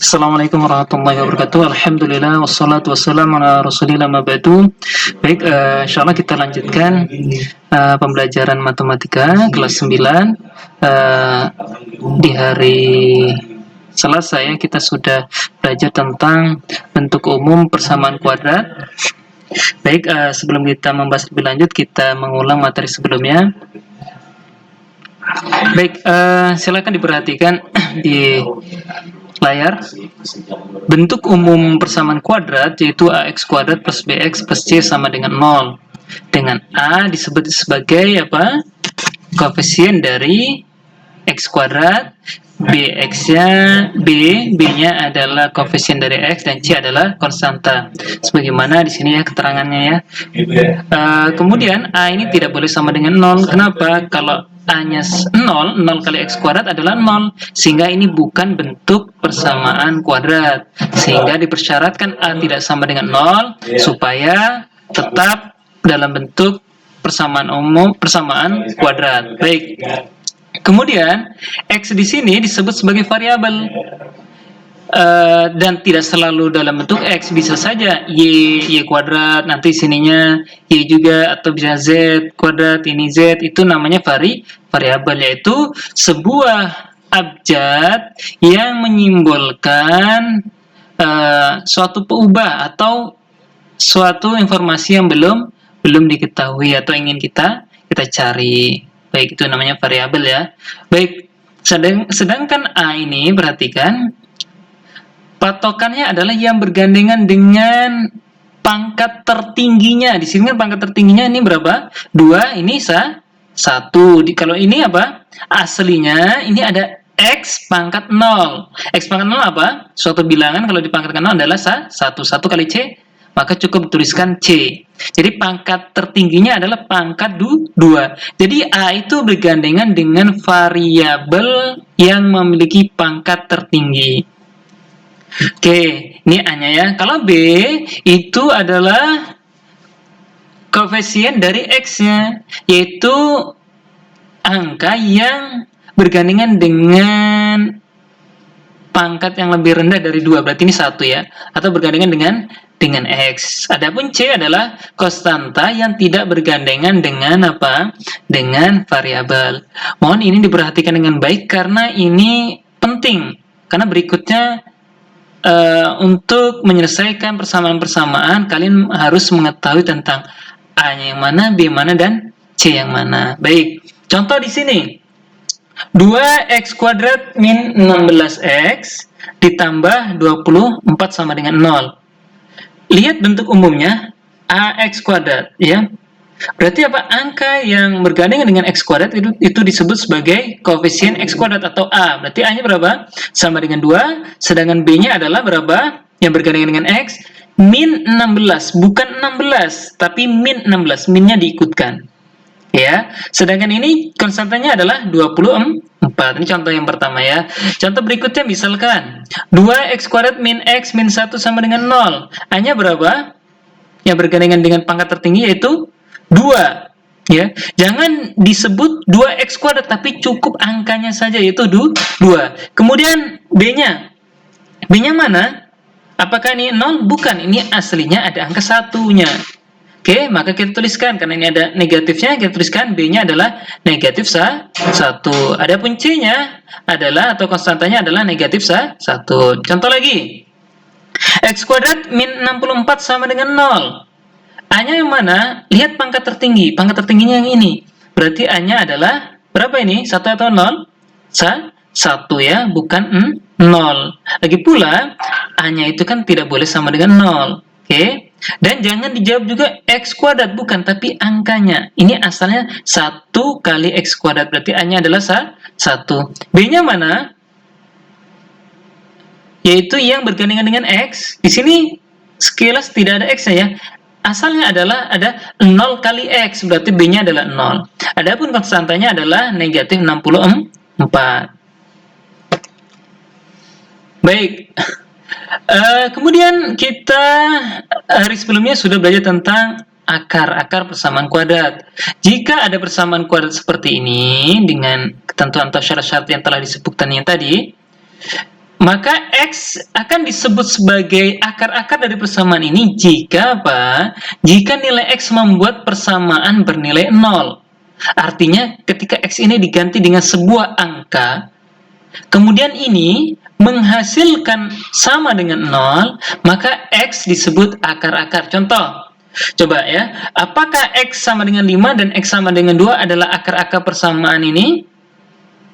Assalamualaikum warahmatullahi wabarakatuh. Alhamdulillah wassalatu wassalamu ala Rasulillah ma ba'du. Baik, insyaallah kita lanjutkan pembelajaran matematika kelas 9. Di hari Selasa ya, kita sudah belajar tentang bentuk umum persamaan kuadrat. Baik, sebelum kita membahas lebih lanjut, kita mengulang materi sebelumnya. Baik, silakan diperhatikan di layar. Bentuk umum persamaan kuadrat yaitu ax kuadrat plus bx plus c sama dengan 0. Dengan a disebut sebagai apa? Koefisien dari x kuadrat, b-nya adalah koefisien dari x, dan c adalah konstanta. Sebagaimana di sini ya keterangannya ya. Kemudian a ini tidak boleh sama dengan 0. Kenapa? Kalau a-nya 0 kali x kuadrat adalah 0, sehingga ini bukan bentuk persamaan kuadrat. Sehingga dipersyaratkan a tidak sama dengan 0 supaya tetap dalam bentuk persamaan kuadrat. Baik. Kemudian x di sini disebut sebagai variabel. Dan tidak selalu dalam bentuk x, bisa saja y kuadrat, nanti sininya y juga, atau bisa z kuadrat, ini z, itu namanya variabel, yaitu sebuah abjad yang menyimbolkan suatu peubah atau suatu informasi yang belum diketahui atau ingin kita cari. Baik, itu namanya variabel ya. Baik, sedangkan a ini perhatikan, patokannya adalah yang bergandengan dengan pangkat tertingginya. Di sini kan pangkat tertingginya ini berapa? 2, ini 1. Kalau ini apa? Aslinya ini ada x pangkat 0. X pangkat 0 apa? Suatu bilangan kalau dipangkatkan 0 adalah 1. 1 kali c, maka cukup tuliskan c. Jadi pangkat tertingginya adalah pangkat 2. Jadi a itu bergandengan dengan variabel yang memiliki pangkat tertinggi. Oke, ini A-nya ya. Kalau B itu adalah koefisien dari X-nya, yaitu angka yang bergandengan dengan pangkat yang lebih rendah dari 2, berarti ini 1 ya, atau bergandengan dengan X. Adapun C adalah konstanta yang tidak bergandengan dengan apa? Dengan variabel. Mohon ini diperhatikan dengan baik karena ini penting, karena berikutnya untuk menyelesaikan persamaan-persamaan, kalian harus mengetahui tentang A-nya yang mana, B mana, dan C yang mana. Baik, contoh di sini. 2x kuadrat min 16x ditambah 24 sama dengan 0. Lihat bentuk umumnya, ax kuadrat, ya. Berarti apa? Angka yang bergandengan dengan x kuadrat itu disebut sebagai koefisien x kuadrat atau a. Berarti a-nya berapa? Sama dengan 2, sedangkan b-nya adalah berapa? Yang bergandengan dengan x, min 16, bukan 16, tapi min 16, minnya diikutkan. Ya, sedangkan ini konstantanya adalah 24. Ini contoh yang pertama ya. Contoh berikutnya misalkan 2x kuadrat min x min 1 sama dengan 0. A-nya berapa? Yang bergandengan dengan pangkat tertinggi yaitu 2, ya. Jangan disebut 2x kuadrat, tapi cukup angkanya saja yaitu 2. Kemudian b-nya mana? Apakah ini 0? Bukan, ini aslinya ada angka 1-nya. Oke, maka kita tuliskan, karena ini ada negatifnya, kita tuliskan b-nya adalah negatif 1. Adapun c-nya adalah, atau konstantanya adalah negatif 1. Contoh lagi, x kuadrat min 64 sama dengan 0. A-nya yang mana? Lihat pangkat tertinggi. Pangkat tertingginya yang ini. Berarti A-nya adalah berapa ini? 1 atau 0? 1 ya, bukan 0. Lagi pula, A-nya itu kan tidak boleh sama dengan 0. Oke? Dan jangan dijawab juga x kuadrat. Bukan, tapi angkanya. Ini asalnya 1 kali x kuadrat. Berarti A-nya adalah 1. B-nya mana? Yaitu yang bergandengan dengan x. Di sini sekilas tidak ada x-nya ya. Asalnya adalah ada 0 kali x, berarti b-nya adalah 0. Adapun konstantanya adalah negatif 64. Baik. Kemudian kita hari sebelumnya sudah belajar tentang akar persamaan kuadrat. Jika ada persamaan kuadrat seperti ini dengan ketentuan atau syarat-syarat yang telah disebutkannya tadi, Maka X akan disebut sebagai akar-akar dari persamaan ini jika apa? Jika nilai X membuat persamaan bernilai 0. Artinya ketika X ini diganti dengan sebuah angka, kemudian ini menghasilkan sama dengan 0, maka X disebut akar-akar. Contoh, coba ya, apakah X sama dengan 5 dan X sama dengan 2 adalah akar-akar persamaan ini?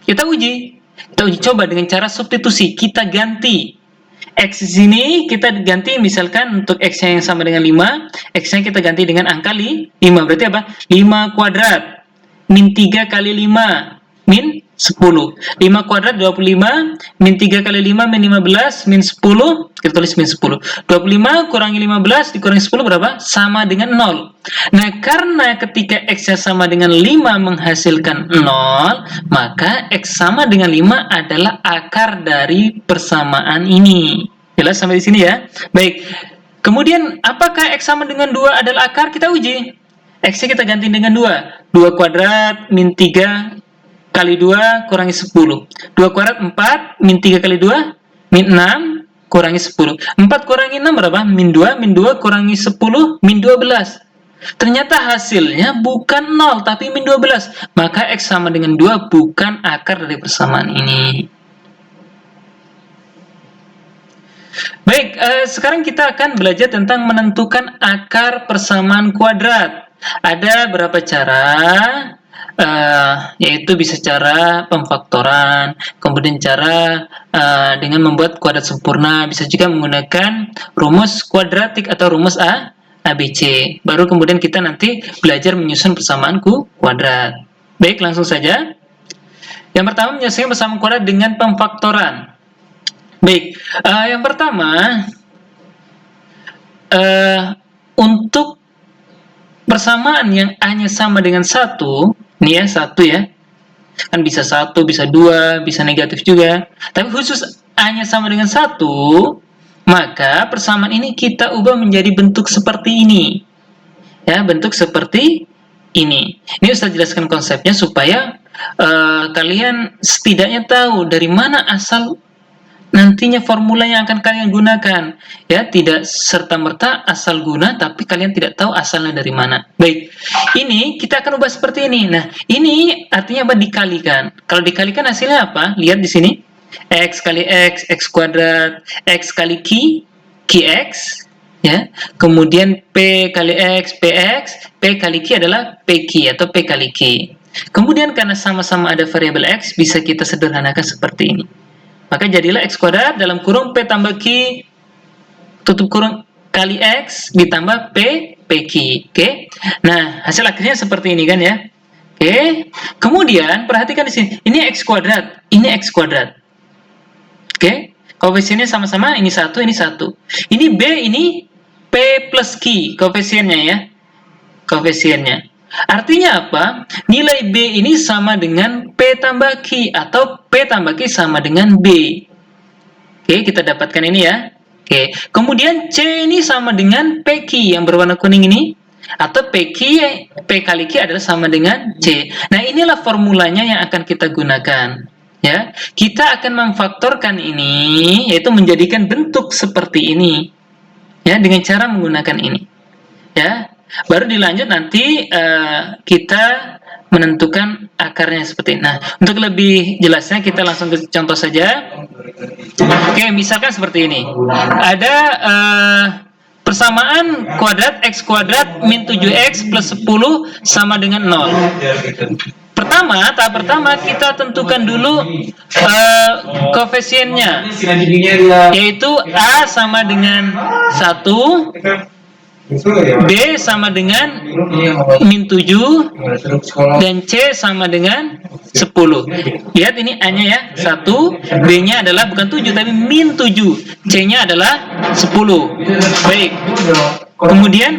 Kita uji coba dengan cara substitusi. Kita ganti X di sini, kita ganti misalkan untuk X yang sama dengan 5, X-nya kita ganti dengan angka 5. Berarti apa? 5 kuadrat min 3 kali 5 min 10. 5 kuadrat 25, min 3 kali 5 min 15, min 10, kita tulis min 10. 25 kurangi 15 dikurangi 10 berapa? Sama dengan 0. Nah, karena ketika X-nya sama dengan 5 menghasilkan 0, maka X sama dengan 5 adalah akar dari persamaan ini. Jelas sampai di sini ya? Baik. Kemudian, apakah X sama dengan 2 adalah akar? Kita uji. X-nya kita ganti dengan 2. 2 kuadrat min 3 kali 2 kurangi 10. 2 kuadrat 4, min 3 kali 2, min 6, kurangi 10. 4 kurangi 6 berapa? Min 2, min 2 kurangi 10, min 12. Ternyata hasilnya bukan 0, tapi min 12. Maka X sama dengan 2 bukan akar dari persamaan ini. Baik, sekarang kita akan belajar tentang menentukan akar persamaan kuadrat. Ada beberapa cara, yaitu bisa cara pemfaktoran, kemudian cara dengan membuat kuadrat sempurna, bisa juga menggunakan rumus kuadratik atau rumus ABC. Baru kemudian kita nanti belajar menyusun persamaan kuadrat. Baik, langsung saja. Yang pertama, menyelesaikan persamaan kuadrat dengan pemfaktoran. Baik, yang pertama, untuk persamaan yang A-nya sama dengan 1, ini ya, 1 ya. Kan bisa 1, bisa 2, bisa negatif juga. Tapi khusus A-nya sama dengan 1, maka persamaan ini kita ubah menjadi bentuk seperti ini. Ya, bentuk seperti ini. Ini Ustaz jelaskan konsepnya supaya kalian setidaknya tahu dari mana asal nantinya formula yang akan kalian gunakan. Ya, tidak serta-merta asal guna, tapi kalian tidak tahu asalnya dari mana. Baik, ini kita akan ubah seperti ini. Nah, ini artinya apa? Dikalikan. Kalau dikalikan hasilnya apa? Lihat di sini. X kali X, X kuadrat, X kali X, ya. Kemudian P kali X, PX, P kali Q adalah PQ atau P kali Q. Kemudian karena sama-sama ada variabel X, bisa kita sederhanakan seperti ini. Maka jadilah X kuadrat dalam kurung P tambah Q tutup kurung kali X ditambah PQ. Oke. Nah, hasil akhirnya seperti ini kan ya. Oke. Kemudian perhatikan di sini. Ini X kuadrat, ini X kuadrat. Oke. Koefisiennya sama-sama, ini 1, ini 1. Ini B, ini P plus Q koefisiennya ya. Koefisiennya. Artinya apa? Nilai B ini sama dengan P tambah Q atau P tambah Q sama dengan B. Oke, kita dapatkan ini ya. Oke, kemudian C ini sama dengan PQ yang berwarna kuning ini atau PQ, P kali Q adalah sama dengan C. Nah, inilah formulanya yang akan kita gunakan. Ya, kita akan memfaktorkan ini, yaitu menjadikan bentuk seperti ini. Ya, dengan cara menggunakan ini. Ya. Baru dilanjut nanti kita menentukan akarnya seperti ini. Nah, untuk lebih jelasnya kita langsung ke contoh saja. Oke, misalkan seperti ini. Ada persamaan kuadrat X kuadrat min 7X plus 10 sama dengan 0. Tahap pertama kita tentukan dulu koefisiennya, yaitu A sama dengan 1, B sama dengan min 7, dan C sama dengan 10. Lihat ini A-nya ya, 1, B-nya adalah bukan 7, tapi min 7, C-nya adalah 10. Baik, kemudian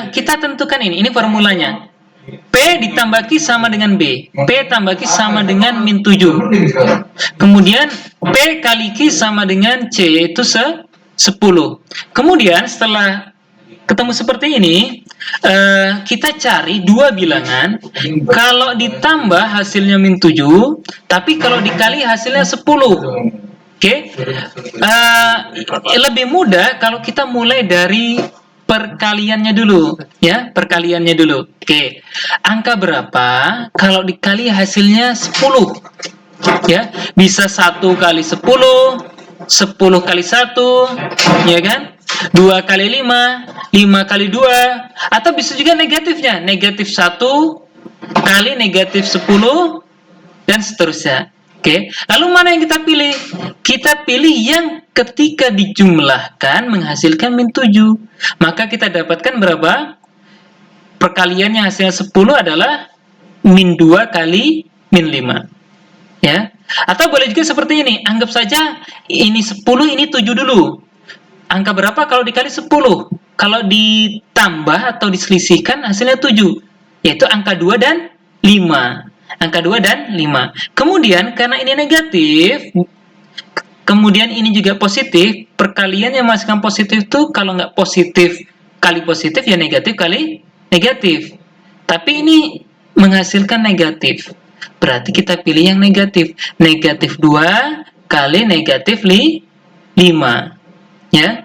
kita tentukan ini formulanya. P ditambah Q sama dengan B. P tambah Q sama dengan min 7. Kemudian P kali Q sama dengan C, yaitu 10. Kemudian setelah ketemu seperti ini, kita cari dua bilangan. Kalau ditambah hasilnya min 7, tapi kalau dikali hasilnya 10. Oke, lebih mudah kalau kita mulai dari perkaliannya dulu, ya, perkaliannya dulu. Oke, angka berapa kalau dikali hasilnya 10? Ya, bisa 1 kali 10, 10 kali 1, ya kan? 2 kali 5, 5 kali 2, atau bisa juga negatifnya, negatif 1 kali negatif 10, dan seterusnya. Oke, lalu mana yang kita pilih? Kita pilih yang ketika dijumlahkan menghasilkan min 7. Maka kita dapatkan berapa? Perkaliannya hasilnya 10 adalah min 2 kali min 5. Ya. Atau boleh juga seperti ini, anggap saja ini 10, ini 7 dulu. Angka berapa kalau dikali 10? Kalau ditambah atau diselisihkan hasilnya 7, yaitu angka 2 dan 5. Angka 2 dan 5. Kemudian karena ini negatif, kemudian ini juga positif, perkalian yang menghasilkan positif itu kalau nggak positif kali positif, ya negatif kali negatif. Tapi ini menghasilkan negatif. Berarti kita pilih yang negatif. Negatif 2 kali negatif 5. Ya.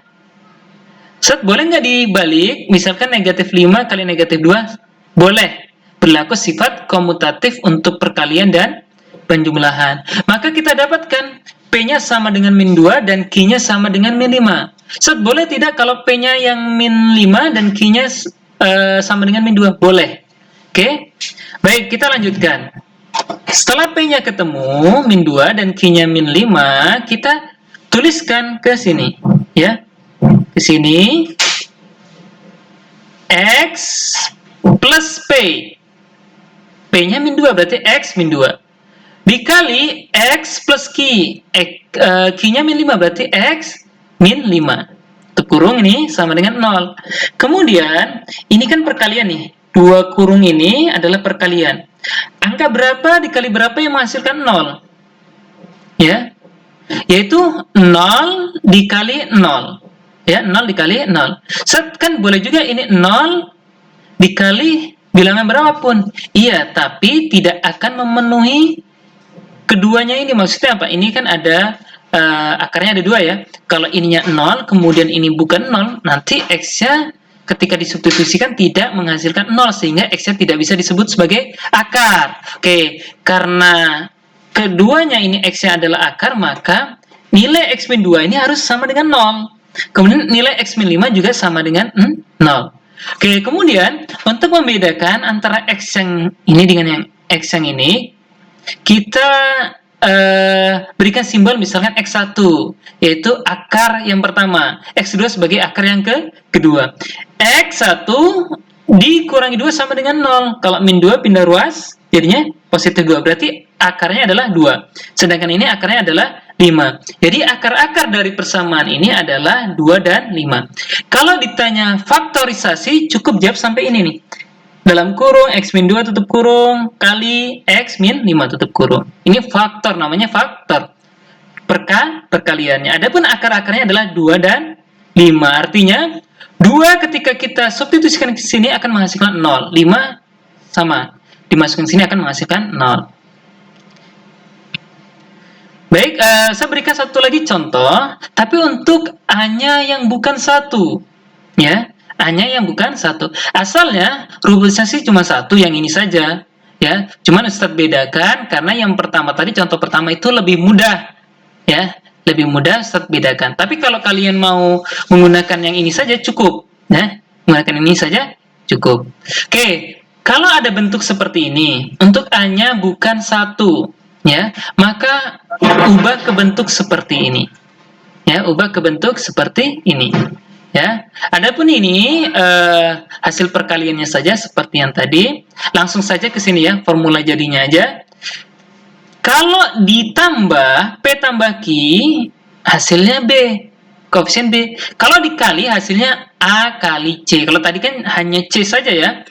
Set, boleh nggak dibalik? Misalkan negatif 5 kali negatif 2? Boleh. Berlaku sifat komutatif untuk perkalian dan penjumlahan. Maka kita dapatkan P-nya sama dengan min 2 dan Q-nya sama dengan min 5. Set, boleh tidak kalau P-nya yang min 5 dan Q-nya sama dengan min 2? Boleh. Oke? Baik, kita lanjutkan. Setelah P-nya ketemu, min 2 dan Q-nya min 5, kita tuliskan ke sini. Ya. Ke sini. X plus P. P-nya min 2, berarti X min 2. Dikali X plus Q. Q-nya min 5, berarti X min 5. Tutup kurung ini sama dengan 0. Kemudian, ini kan perkalian nih. 2 kurung ini adalah perkalian. Angka berapa dikali berapa yang menghasilkan 0? Ya. Yaitu 0 dikali 0. Ya, 0 dikali 0. Set, kan boleh juga ini 0 dikali bilangan berapapun. Iya, tapi tidak akan memenuhi keduanya ini. Maksudnya apa? Ini kan ada akarnya ada 2 ya. Kalau ininya 0, kemudian ini bukan 0, nanti X-nya ketika disubstitusikan tidak menghasilkan 0, sehingga X-nya tidak bisa disebut sebagai akar. Oke, karena keduanya ini X-nya adalah akar, maka nilai X min 2 ini harus sama dengan 0. Kemudian nilai X min 5 juga sama dengan 0. Oke, kemudian untuk membedakan antara X yang ini dengan yang X yang ini, kita berikan simbol misalkan X1, yaitu akar yang pertama, X2 sebagai akar yang kedua. X1 dikurangi 2 sama dengan 0. Kalau min 2 pindah ruas, jadinya positif 2. Berarti akarnya adalah 2. Sedangkan ini akarnya adalah 5. Jadi akar-akar dari persamaan ini adalah 2 dan 5. Kalau ditanya faktorisasi, cukup jawab sampai ini nih. Dalam kurung X min 2 tutup kurung kali X min 5 tutup kurung. Ini faktor, namanya faktor. Perkaliannya. Adapun akar-akarnya adalah 2 dan 5. Artinya 2 ketika kita substitusikan ke sini akan menghasilkan 0. 5 sama. Dimasukkan sini akan menghasilkan 0. Baik, saya berikan satu lagi contoh, tapi untuk A-nya yang bukan 1. Ya, A-nya yang bukan 1. Asalnya rubrikasi cuma 1, yang ini saja. Ya, cuman Ustadz bedakan karena yang pertama tadi, contoh pertama itu lebih mudah. Ya, lebih mudah Ustadz bedakan. Tapi kalau kalian mau menggunakan yang ini saja cukup. Ya, menggunakan ini saja cukup. Oke, kalau ada bentuk seperti ini, untuk A-nya bukan 1. Ya, maka ubah ke bentuk seperti ini. Ya, ubah ke bentuk seperti ini. Ya, adapun ini hasil perkaliannya saja seperti yang tadi. Langsung saja ke sini ya, formula jadinya aja. Kalau ditambah P tambah Q, hasilnya B, koefisien B. Kalau dikali hasilnya A kali C. Kalau tadi kan hanya C saja ya.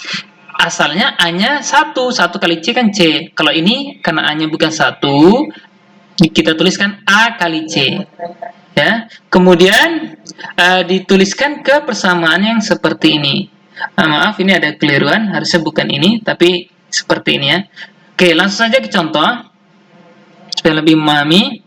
Asalnya A-nya 1 kali C kan C. Kalau ini karena A-nya bukan 1, kita tuliskan A kali C. Ya, kemudian dituliskan ke persamaan yang seperti ini. Maaf, ini ada keliruan, harusnya bukan ini, tapi seperti ini ya. Oke, langsung saja ke contoh supaya lebih memahami.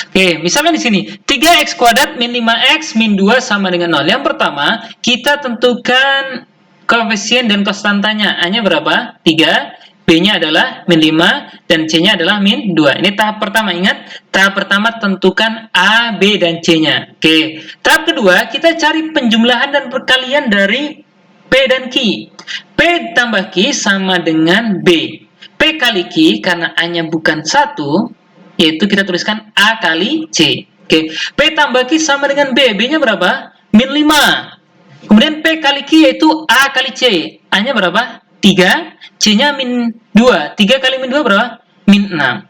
Oke, misalnya di sini 3x kuadrat min 5x min 2 sama dengan 0. Yang pertama, kita tentukan koefisien dan konstantanya. A-nya berapa? 3, B-nya adalah min 5, dan C-nya adalah min 2. Ini tahap pertama, ingat. Tahap pertama tentukan A, B, dan C-nya. Oke, tahap kedua, kita cari penjumlahan dan perkalian dari P dan Q. P tambah Q sama dengan B. P kali Q, karena A-nya bukan 1, yaitu kita tuliskan A kali C. Oke, P tambah Q sama dengan B. B-nya berapa? Min 5. Kemudian P kali Q yaitu A kali C. A-nya berapa? 3. C-nya min 2. 3 kali min 2 berapa? Min 6.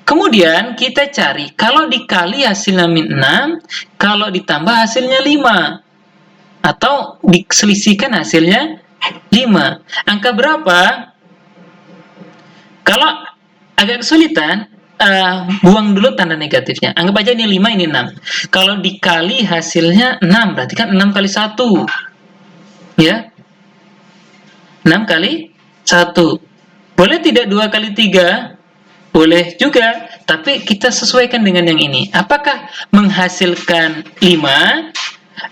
Kemudian kita cari, kalau dikali hasilnya min 6, kalau ditambah hasilnya 5. Atau diselisihkan hasilnya 5. Angka berapa? Kalau agak kesulitan, buang dulu tanda negatifnya. Anggap aja ini 5, ini 6. Kalau dikali hasilnya 6, berarti kan 6 kali 1. Ya. 6 kali 1. Boleh tidak 2 kali 3? Boleh juga, tapi kita sesuaikan dengan yang ini. Apakah menghasilkan 5,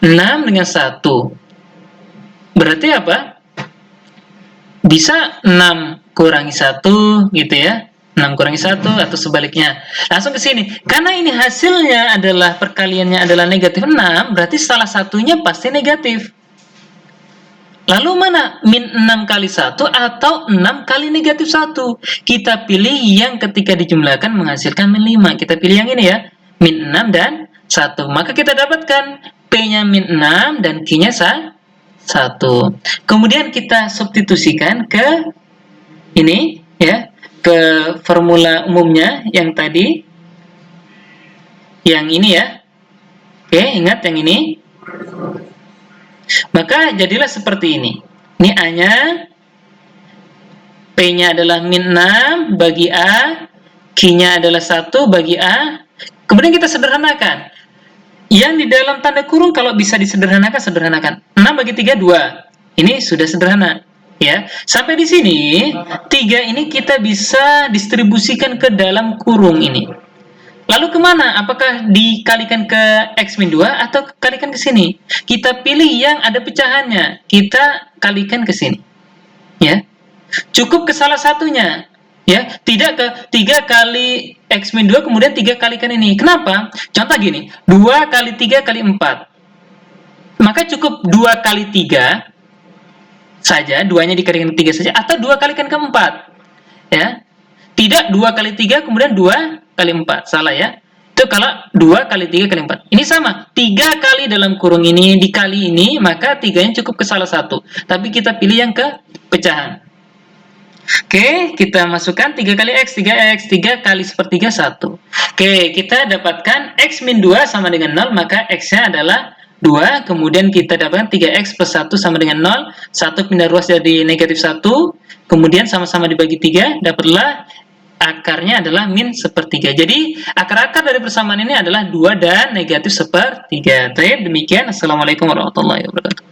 6 dengan 1? Berarti apa? Bisa 6 kurangi 1 gitu ya. 6 kurangi 1 atau sebaliknya. Langsung ke sini. Karena ini hasilnya adalah perkaliannya adalah negatif 6, berarti salah satunya pasti negatif. Lalu mana min 6 kali 1 atau 6 kali negatif 1? Kita pilih yang ketika dijumlahkan menghasilkan min 5. Kita pilih yang ini ya. Min 6 dan 1. Maka kita dapatkan P-nya min 6 dan Q-nya 1. Kemudian kita substitusikan ke ini ya, ke formula umumnya yang tadi, yang ini ya. Oke, ingat yang ini. Maka jadilah seperti ini. Ini A-nya, P-nya adalah min 6 bagi A, Q-nya adalah 1 bagi A. Kemudian kita sederhanakan. Yang di dalam tanda kurung kalau bisa disederhanakan, sederhanakan. 6 bagi 3, 2. Ini sudah sederhana. Ya, sampai di sini 3 ini kita bisa distribusikan ke dalam kurung ini. Lalu kemana? Apakah dikalikan ke X min 2 atau kalikan ke sini? Kita pilih yang ada pecahannya. Kita kalikan ke sini. Ya. Cukup ke salah satunya. Ya, tidak ke 3 kali X min 2 kemudian 3 kalikan ini. Kenapa? Contoh gini, 2 kali 3 kali 4. Maka cukup 2 kali 3 saja, 2-nya dikalikan ke 3 saja, atau 2 kalikan ke 4. Ya. Tidak 2 kali 3 kemudian 2 kali 4. Salah ya. Itu kalau 2 kali 3 kali 4. Ini sama. 3 kali dalam kurung ini dikali ini, maka 3-nya cukup ke salah satu. Tapi kita pilih yang ke pecahan. Oke, kita masukkan 3 kali X, 3X, 3 kali sepertiga 1. Oke, kita dapatkan X min 2 sama dengan 0, maka X-nya adalah 2, kemudian kita dapatkan 3x plus 1 sama dengan 0, 1 pindah ruas jadi negatif 1, kemudian sama-sama dibagi 3, dapatlah akarnya adalah min sepertiga. Jadi, akar-akar dari persamaan ini adalah 2 dan negatif sepertiga. Baik, demikian. Assalamualaikum warahmatullahi wabarakatuh.